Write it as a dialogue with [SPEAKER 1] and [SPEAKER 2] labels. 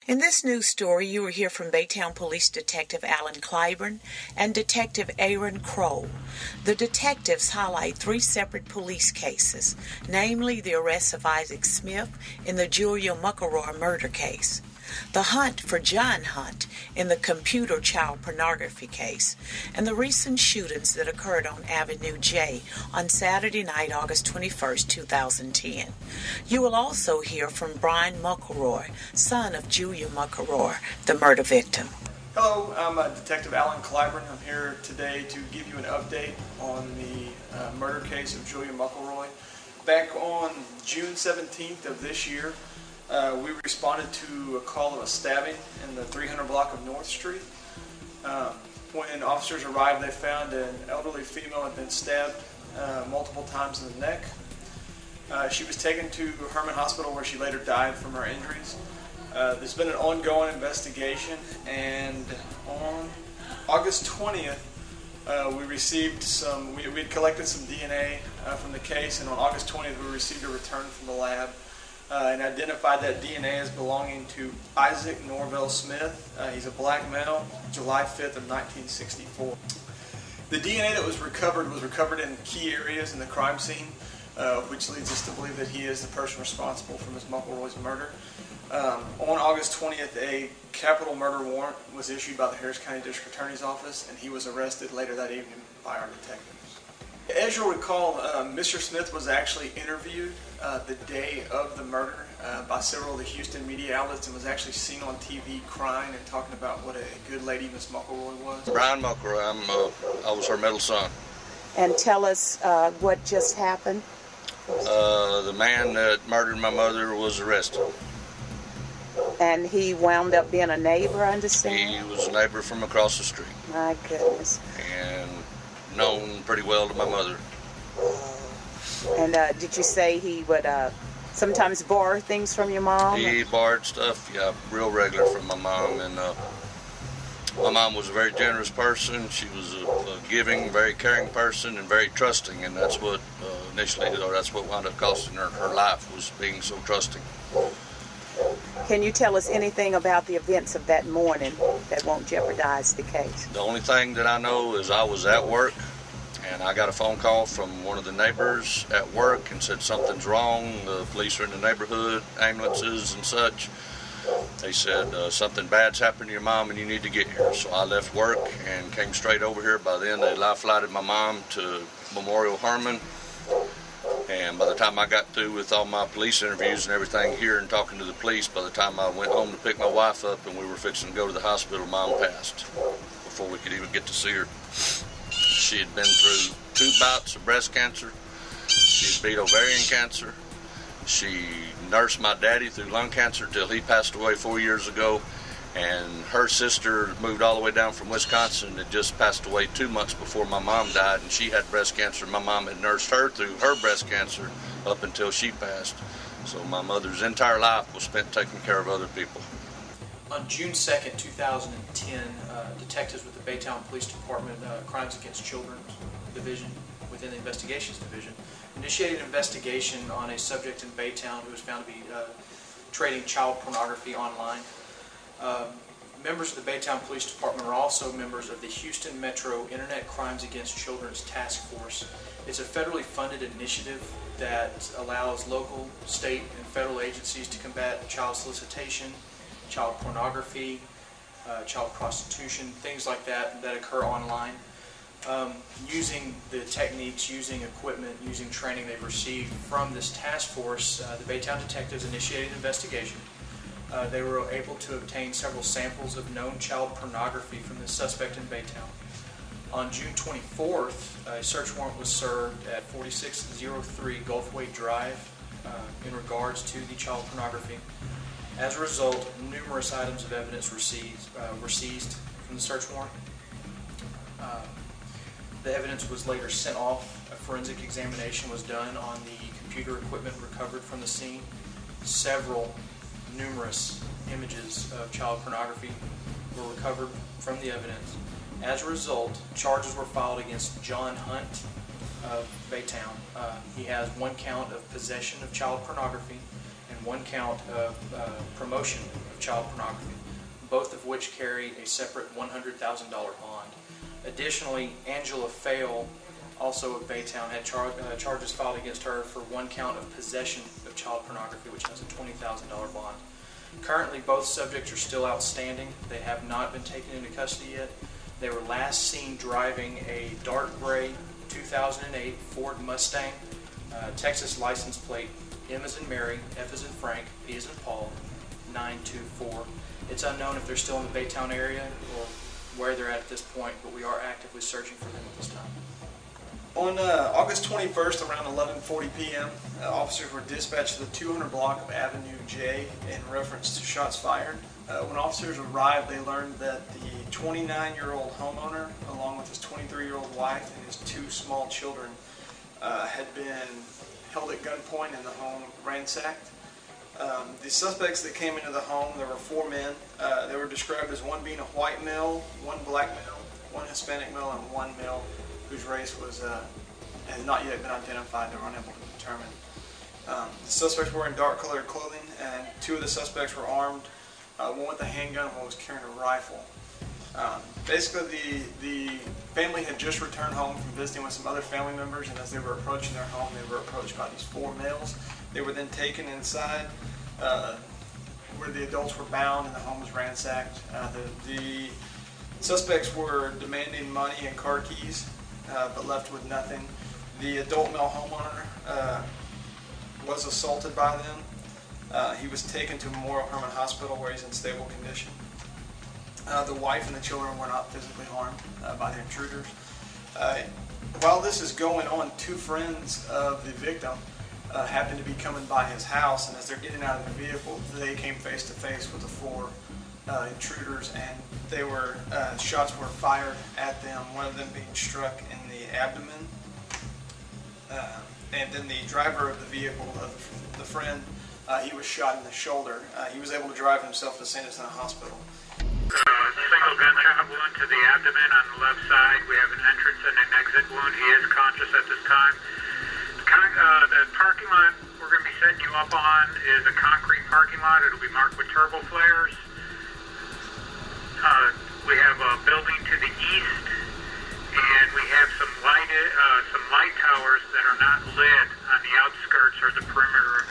[SPEAKER 1] In this news story, you will hear from Baytown Police Detective Alan Clyburn and Detective Aaron Crow. The detectives highlight three separate police cases, namely the arrest of Isaac Smith in the Julia Muckleroy murder case, the hunt for John Hunt in the computer child pornography case, and the recent shootings that occurred on Avenue J on Saturday night, August 21st, 2010. You will also hear from Brian Muckleroy, son of Julia Muckleroy, the murder victim.
[SPEAKER 2] Hello, I'm Detective Alan Clyburn. I'm here today to give you an update on the murder case of Julia Muckleroy. Back on June 17th of this year, we responded to a call of a stabbing in the 300 block of North Street. When officers arrived, they found an elderly female had been stabbed multiple times in the neck. She was taken to Herman Hospital where she later died from her injuries. There's been an ongoing investigation, and on August 20th, we received we had collected some DNA from the case, and on August 20th we received a return from the lab and identified that DNA as belonging to Isaac Norvell Smith. He's a black male, July 5th of 1964. The DNA that was recovered in key areas in the crime scene, which leads us to believe that he is the person responsible for Ms. Muckleroy's murder. On August 20th, a capital murder warrant was issued by the Harris County District Attorney's Office, and he was arrested later that evening by our detectives. As you'll recall, Mr. Smith was actually interviewed the day of the murder by several of the Houston media outlets and was actually seen on TV crying and talking about what a good lady Ms. Muckleroy was.
[SPEAKER 3] Brian Muckleroy, I was her middle son.
[SPEAKER 1] And tell us what just happened.
[SPEAKER 3] The man that murdered my mother was arrested.
[SPEAKER 1] And he wound up being a neighbor, I understand?
[SPEAKER 3] He was a neighbor from across the street.
[SPEAKER 1] My goodness.
[SPEAKER 3] And known pretty well to my mother.
[SPEAKER 1] And did you say he would sometimes borrow things from your mom?
[SPEAKER 3] He borrowed stuff, yeah, real regular from my mom. And my mom was a very generous person. She was a giving, very caring person and very trusting. And that's what that's what wound up costing her life, was being so trusting.
[SPEAKER 1] Can you tell us anything about the events of that morning that won't jeopardize the case?
[SPEAKER 3] The only thing that I know is I was at work, and I got a phone call from one of the neighbors at work and said something's wrong. The police are in the neighborhood, ambulances and such. They said something bad's happened to your mom and you need to get here. So I left work and came straight over here. By then they life flighted my mom to Memorial Herman. And by the time I got through with all my police interviews and everything here and talking to the police, by the time I went home to pick my wife up and we were fixing to go to the hospital, Mom passed before we could even get to see her. She had been through 2 bouts of breast cancer. She had beat ovarian cancer. She nursed my daddy through lung cancer till he passed away 4 years ago. And her sister moved all the way down from Wisconsin and just passed away 2 months before my mom died, and she had breast cancer. My mom had nursed her through her breast cancer up until she passed. So my mother's entire life was spent taking care of other people.
[SPEAKER 4] On June 2nd, 2010, detectives with the Baytown Police Department Crimes Against Children Division, within the Investigations Division, initiated an investigation on a subject in Baytown who was found to be trading child pornography online. Members of the Baytown Police Department are also members of the Houston Metro Internet Crimes Against Children's Task Force. It's a federally funded initiative that allows local, state, and federal agencies to combat child solicitation, child pornography, child prostitution, things like that occur online. Using the techniques, using equipment, using training they've received from this task force, the Baytown detectives initiated an investigation. They were able to obtain several samples of known child pornography from the suspect in Baytown. On June 24th, a search warrant was served at 4603 Gulfway Drive in regards to the child pornography. As a result, numerous items of evidence were seized from the search warrant. The evidence was later sent off. A forensic examination was done on the computer equipment recovered from the scene. Numerous images of child pornography were recovered from the evidence. As a result, charges were filed against John Hunt of Baytown. He has 1 count of possession of child pornography and 1 count of promotion of child pornography, both of which carry a separate $100,000 bond. Additionally, Angela Fail, also of Baytown, had charges filed against her for one count of possession of child pornography, which has a $20,000 bond. Currently, both subjects are still outstanding. They have not been taken into custody yet. They were last seen driving a dark gray 2008 Ford Mustang, Texas license plate M as in Mary, F as in Frank, P as in Paul, 924. It's unknown if they're still in the Baytown area or where they're at this point, but we are actively searching for them at this time.
[SPEAKER 2] On August 21st, around 11:40 p.m., officers were dispatched to the 200 block of Avenue J in reference to shots fired. When officers arrived, they learned that the 29-year-old homeowner, along with his 23-year-old wife and his two small children, had been held at gunpoint and the home ransacked. The suspects that came into the home, there were 4 men. They were described as one being a white male, one black male, one Hispanic male, and one male whose race has not yet been identified. They were unable to determine. The suspects were in dark-colored clothing, and 2 of the suspects were armed. One with a handgun, one was carrying a rifle. Basically, the family had just returned home from visiting with some other family members, and as they were approaching their home, they were approached by these 4 males. They were then taken inside where the adults were bound and the home was ransacked. The suspects were demanding money and car keys, but left with nothing. The adult male homeowner was assaulted by them. He was taken to Memorial Hermann Hospital where he's in stable condition. The wife and the children were not physically harmed by the intruders. While this is going on, 2 friends of the victim happened to be coming by his house, and as they're getting out of the vehicle, they came face to face with the 4 intruders, and shots were fired at them, one of them being struck in the abdomen. And then the driver of the vehicle, the friend, he was shot in the shoulder. He was able to drive himself to St. Anthony Hospital.
[SPEAKER 5] Single gunshot wound to the abdomen on the left side. We have an entrance and an exit wound. He is conscious at this time. The parking lot we're going to be setting you up on is a concrete parking lot. It'll be marked with turbo flares. We have a building to the east, and we have some light towers that are not lit on the outskirts or the perimeter